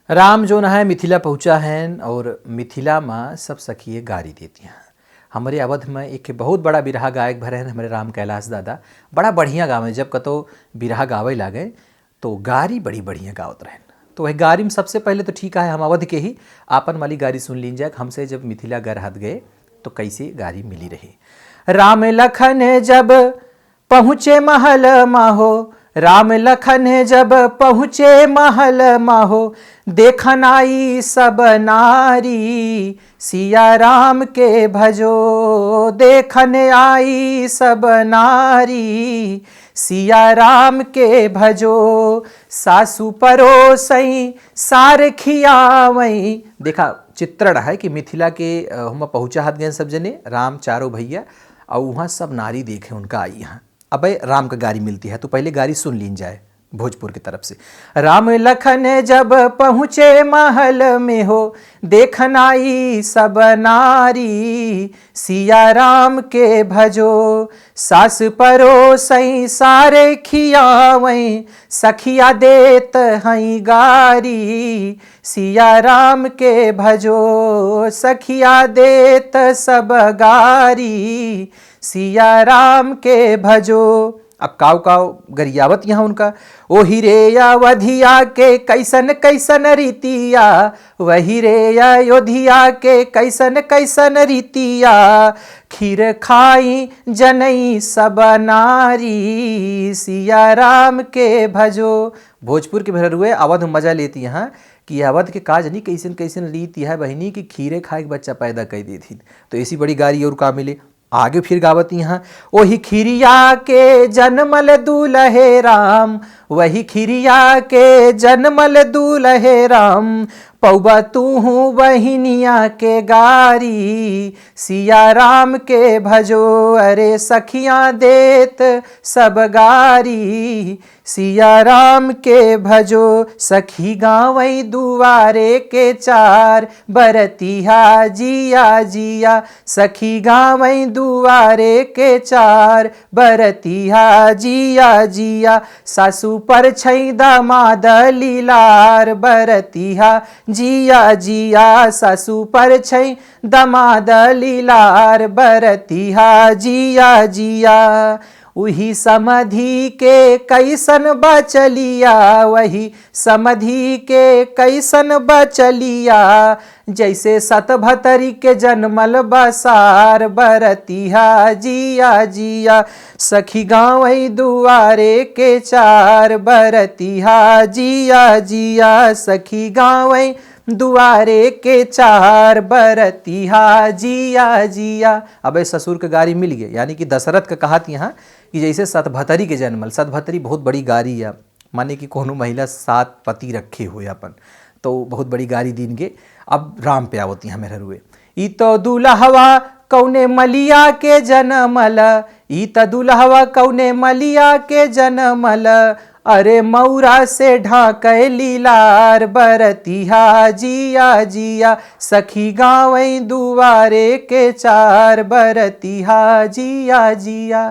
राम जो है मिथिला पहुँचा है और मिथिला में सब सखिए गारी देती हैं। हमारे अवध में एक बहुत बड़ा बिरहा गायक भरे हैं हमारे राम कैलाश दादा, बड़ा बढ़िया गावे। जब कतो बिरहा गावे लागे तो गारी बड़ी बढ़िया गावत रहें। तो वह गारी में सबसे पहले तो ठीक है हम अवध के ही आपन वाली गारी सुन लीन जाए। हमसे जब मिथिला गर हाथ गए तो कैसे गारी मिली रही। राम लखन जब पहुँचे महल माहो, राम लखन जब पहुँचे महल माहो, देखन आई सब नारी सिया राम के भजो। देखन आई सब नारी सिया राम के भजो, सासु परोसई सार खियावई। देखा चित्रण है कि मिथिला के हम पहुँचा हाथ गए सब जने, राम चारों भैया और वहाँ सब नारी देखे उनका आई यहाँ। अब राम का गारी मिलती है तो पहले गारी सुन लीन जाए भोजपुर की तरफ से। राम लखन जब पहुँचे महल में हो, देखन आई सब नारी सिया राम के भजो। सास परोसई सारे खियावई, सखिया देत हई गारी सिया राम के भजो। सखिया देत सब गारी सिया राम के भजो। अब काव काव गरियावत यहाँ उनका। ओ हिरे अवधिया के कैसन कैसन रीतिया, वही रे अयोध्या के कैसन कैसन रीतिया। खीर खाई जनई सब नारी सिया राम के भजो। भोजपुर के भररुए अवध मजा लेती यहाँ कि अवध के काज नहीं कैसन कैसन रीति है बहनी की खीरे खाए के बच्चा पैदा कर दी थी। तो ऐसी बड़ी गारी और का मिले। आगे फिर गावत यहाँ, वही खिरिया के जन्मल दूल्हे राम, वही खिरिया के जन्मल दूल्हे राम। पौबा तू हूँ बहिनिया के गारी सिया राम के भजो। अरे सखियाँ देत सब गारी सिया राम के भजो। सखी गावई दुआरे के चार, बरतिहा जिया जिया। सखी गावई दुआरे के चार, बरतिहा जिया जिया। सासू पर छै दामाद लीलार, बरतिहा जिया जिया। सासू पर छै दामाद लीलार, बरतिहा जिया जिया। वही समधि के कैसन बचलिया, वही समधि के कैसन बचलिया। जैसे सतभतरी के जन्मल बसार, बरतिहा जिया जिया। सखी गावई दुआरे के चार, बरतिहा जिया जिया। सखी गावई दुआरे के चार, बरतिहा जिया जिया। अब ससुर के गारी मिल गए, यानी कि दशरथ का कहात यहाँ कि जैसे सतभतरी के जन्मल। सतभतरी बहुत बड़ी गारी है, माने कि कोनो महिला 7 पति रखे हुए अपन, तो बहुत बड़ी गारी दीन गे। अब राम पे आवती हैं मेरे रुए। ई तो दुल्हवा कौने मलिया के जनमल, ई तो दुल्हवा कौने मलिया के जनमल। अरे मौरा से ढाके लीलार, बरतिहा जिया जिया। सखी गावई दुआरे के चार, बरतिहा जिया जिया।